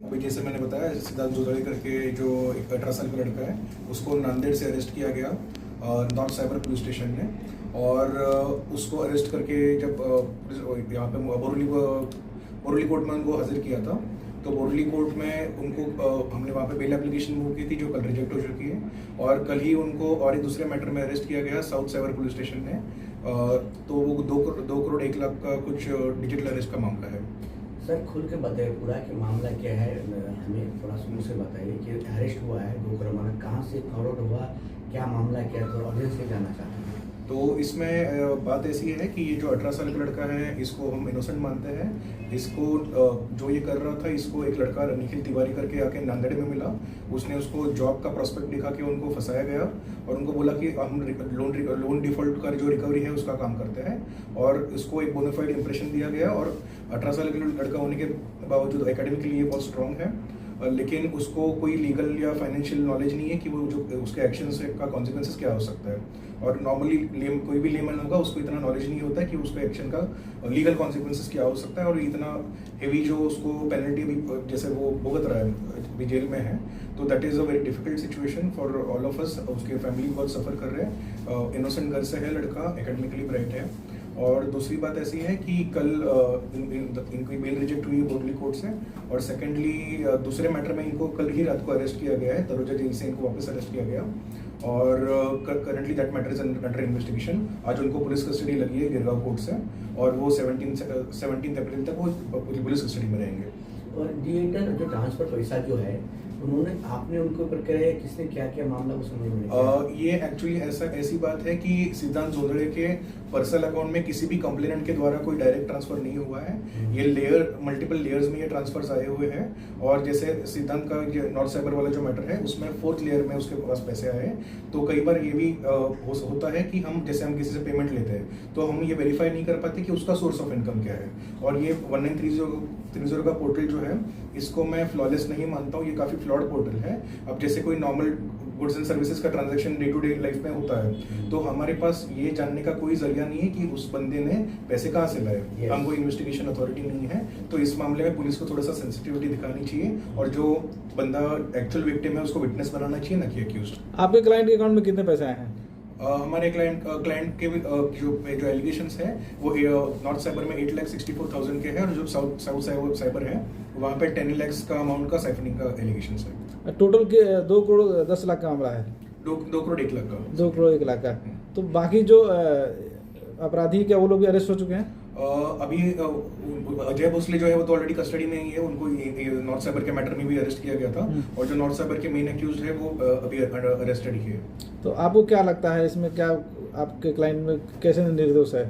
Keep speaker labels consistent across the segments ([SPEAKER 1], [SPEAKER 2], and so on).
[SPEAKER 1] अभी जैसे मैंने बताया, सिद्धांत जोदड़े करके जो एक 18 साल का लड़का है, उसको नांदेड़ से अरेस्ट किया गया नॉर्थ साइबर पुलिस स्टेशन में। और उसको अरेस्ट करके जब यहाँ पे बोरली कोर्ट में उनको हाजिर किया था, तो बोरली कोर्ट में उनको हमने वहाँ पे बेल एप्लीकेशन मूव की थी जो कल रिजेक्ट हो चुकी है। और कल ही उनको और एक दूसरे मैटर में अरेस्ट किया गया साउथ साइबर पुलिस स्टेशन में। तो वो 2 करोड़ 1 लाख का कुछ डिजिटल अरेस्ट का मामला है।
[SPEAKER 2] सर खुल के बताइए पूरा कि मामला क्या है, हमें थोड़ा शुरू से बताइए कि अरेस्ट हुआ है 2 करोड़ मामला कहाँ से फॉरवर्ड हुआ, क्या मामला क्या है, तो ऑडियंस से जानना चाहते हैं।
[SPEAKER 1] तो इसमें बात ऐसी है कि ये जो 18 साल का लड़का है, इसको हम इनोसेंट मानते हैं। इसको जो ये कर रहा था, इसको एक लड़का निखिल तिवारी करके आके नांदेड़ में मिला। उसने उसको जॉब का प्रोस्पेक्ट दिखा के उनको फंसाया गया और उनको बोला कि हम लोन डिफॉल्ट का जो रिकवरी है उसका काम करते हैं। और इसको एक बोनाफाइड इंप्रेशन दिया गया। और 18 साल का लड़का होने के बावजूद एकेडमिकली ये बहुत स्ट्रांग है, लेकिन उसको कोई लीगल या फाइनेंशियल नॉलेज नहीं है कि वो जो उसके एक्शन से का कॉन्सिक्वेंसेस क्या हो सकता है। और नॉर्मली कोई भी लेमन होगा, उसको इतना नॉलेज नहीं होता है कि उसके एक्शन का लीगल कॉन्सिक्वेंसेस क्या हो सकता है। और इतना हेवी जो उसको पेनल्टी भी जैसे वो भुगत रहा है, भी जेल में है, तो that is a very difficult situation for all of us. उसके फैमिली बहुत सफ़र कर रहे हैं। इनोसेंट घर से है लड़का, एकेडमिकली ब्राइट है। और दूसरी बात ऐसी है कि कल इनकी बेल रिजेक्ट हुई है बोरली कोर्ट से। और सेकेंडली दूसरे मैटर में इनको कल ही रात को अरेस्ट किया गया है, तरोजा जेल से इनको वापस अरेस्ट किया गया। और currently that matter is under investigation. आज उनको पुलिस कस्टडी लगी है गिरगांव कोर्ट से, और वो 17 अप्रैल तक वो पुलिस कस्टडी में रहेंगे।
[SPEAKER 2] और डिजिटल जो ट्रांसफर पैसा जो है उन्होंने आपने उनके ऊपर कराया, किसने क्या क्या मामला वो समझ में
[SPEAKER 1] ये एक्चुअली ऐसी बात है कि सिद्धांत जोदड़े के पर्सनल अकाउंट में किसी भी कंप्लेनेंट के द्वारा कोई डायरेक्ट ट्रांसफर नहीं हुआ है। ये मल्टीपल लेयर्स में ये ट्रांसफर्स आए हुए हैं। और जैसे सिद्धांत का ये नॉर्थ साइबर वाला जो मैटर है, उसमें 4th लेयर में उसके पास पैसे आए। तो कई बार ये भी होता है कि हम किसी से पेमेंट लेते हैं तो हम ये वेरीफाई नहीं कर पाते कि उसका सोर्स ऑफ इनकम क्या है। और ये 1930 का पोर्टल जो है, इसको मैं फ्लॉलेस नहीं मानता हूँ, ये काफ़ी फ्लॉड पोर्टल है। अब जैसे कोई नॉर्मल गुड्स एंड सर्विसेज का transaction day to day life में होता है, तो हमारे पास ये जानने का कोई जरिया नहीं है कि उस बंदे ने पैसे कहाँ से लाए। हम कोई इन्वेस्टिगेशन अथॉरिटी नहीं है, तो इस मामले में पुलिस को थोड़ा सा सेंसिटिविटी दिखानी चाहिए। और जो बंदा एक्चुअल विक्टिम है उसको विटनेस बनाना चाहिए, ना कि अक्यूज्ड।
[SPEAKER 3] आपके क्लाइंट के अकाउंट में कितने पैसे आए हैं?
[SPEAKER 1] हमारे क्लाइंट के जो एलिगेशंस है वो नॉर्थ साइबर में 8,64,000 के हैं। और जो साउथ साइबर है वहाँ पे 10 लाख का अमाउंट का साइफनिंग का एलिगेशंस है।
[SPEAKER 3] टोटल के 2 करोड़ 10 लाख का मामला है।
[SPEAKER 1] 2 करोड़ 1 लाख का।
[SPEAKER 3] 2 करोड़ 1 लाख का। तो बाकी जो अपराधी क्या वो लोग भी अरेस्ट हो चुके हैं?
[SPEAKER 1] अभी अजय भोसले जो है वो तो ऑलरेडी कस्टडी में ही है। उनको नॉर्थ साइबर के मैटर में भी अरेस्ट किया गया था। और जो नॉर्थ साइबर के मेन एक्यूज्ड है वो अभी अरेस्टेड ही है।
[SPEAKER 3] तो आपको क्या लगता है इसमें, क्या आपके क्लाइंट में कैसे निर्दोष है?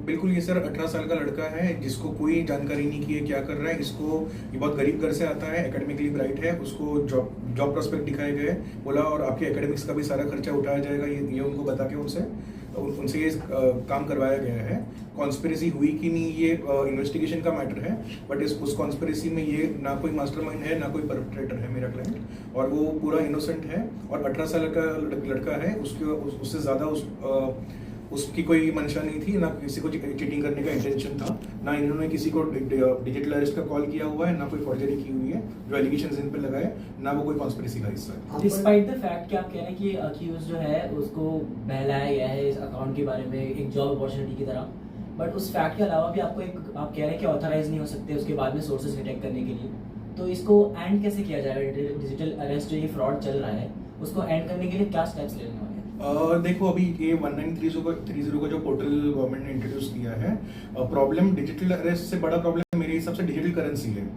[SPEAKER 1] बिल्कुल, ये सर 18 साल का लड़का है जिसको कोई जानकारी नहीं की है क्या कर रहा है। ये बहुत गरीब घर से आता है, एकेडमिकली ब्राइट है। उसको जॉब प्रोस्पेक्ट दिखाए गए, बोला और आपके एकेडमिक्स का भी सारा खर्चा उठाया जाएगा, ये उनको बता के उनसे ये काम करवाया गया है। कॉन्स्पिरेसी हुई कि नहीं ये इन्वेस्टिगेशन का मैटर है, बट उस कॉन्स्पिरेसी में ये ना कोई मास्टरमाइंड है ना कोई परपेट्रेटर है मेरा क्लाइंट। और वो पूरा इनोसेंट है। और 18 साल का लड़का है, उससे ज़्यादा उसकी कोई मंशा नहीं थी, ना किसी को चीटिंग करने का इंटेंशन था, ना इन्होंने किसी को डिजिटल अरेस्ट का कॉल किया हुआ है, ना कोई फॉर्जरी की हुई है। जो एलिगेशंस इन पे लगाए, ना वो कोई कॉन्स्पिरेसी का हिस्सा है।
[SPEAKER 4] डिस्पाइट द फैक्ट कि आप कह रहे हैं कि अक्यूज जो है उसको बहलाया गया है इस अकाउंट के बारे में एक जॉब अपॉर्चुनिटी की तरह, बट उस फैक्ट के अलावा भी आप कह रहे हैं कि ऑथराइज नहीं हो सकते उसके बाद में सोर्सेज डिटेक्ट करने के लिए। तो इसको एंड कैसे किया जाएगा? डिजिटल अरेस्ट जो ये फ्रॉड चल रहा है उसको एंड करने के लिए क्या स्टेप्स लेने होंगे?
[SPEAKER 1] देखो, अभी ये 1930 का जो पोर्टल गवर्नमेंट ने इंट्रोड्यूस किया है, प्रॉब्लम डिजिटल अरेस्ट से बड़ा प्रॉब्लम मेरे हिसाब से डिजिटल करेंसी है।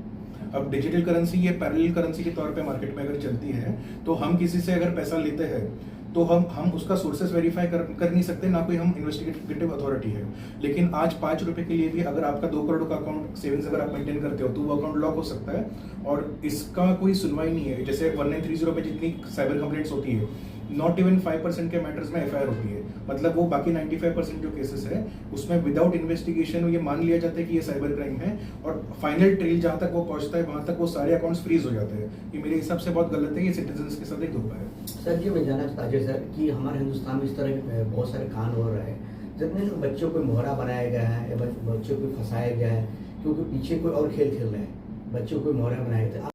[SPEAKER 1] अब डिजिटल करेंसी ये पैरेलल करेंसी के तौर पे मार्केट में अगर चलती है, तो हम किसी से अगर पैसा लेते हैं तो हम उसका सोर्सेस वेरीफाई कर नहीं सकते, ना कोई हम इन्वेस्टिगेटिव अथॉरिटी है। लेकिन आज 5 रुपए के लिए भी अगर आपका 2 करोड़ का अकाउंट सेविंग्स अगर आप मेंटेन करते हो, तो वो अकाउंट लॉक हो सकता है। और इसका कोई सुनवाई नहीं है। जैसे 1930 पे जितनी साइबर कंप्लेंट्स होती है, नॉट इवन 5% के मैटर्स में FIR होती है। मतलब वो बाकी 95% जो केसेस है उसमें विदाउट इन्वेस्टिगेशन ये मान लिया जाता है कि ये साइबर क्राइम है। और फाइनल ट्रेल जहाँ तक वो पहुँचता है वहाँ तक वो सारे अकाउंट्स फ्रीज हो जाते हैं। ये मेरे हिसाब से बहुत गलत है। ये सिटीजन्स के साथ एक धोखा है।
[SPEAKER 2] सर जी मैं जानना चाहता हूँ सर कि हमारे हिंदुस्तान में इस तरह के बहुत सारे कांड हो रहे हैं जितने बच्चों को मोहरा बनाया गया है या बच्चों को फंसाया गया है क्योंकि पीछे कोई और खेल खेल रहे हैं, बच्चों को मोहरा बनाया गया।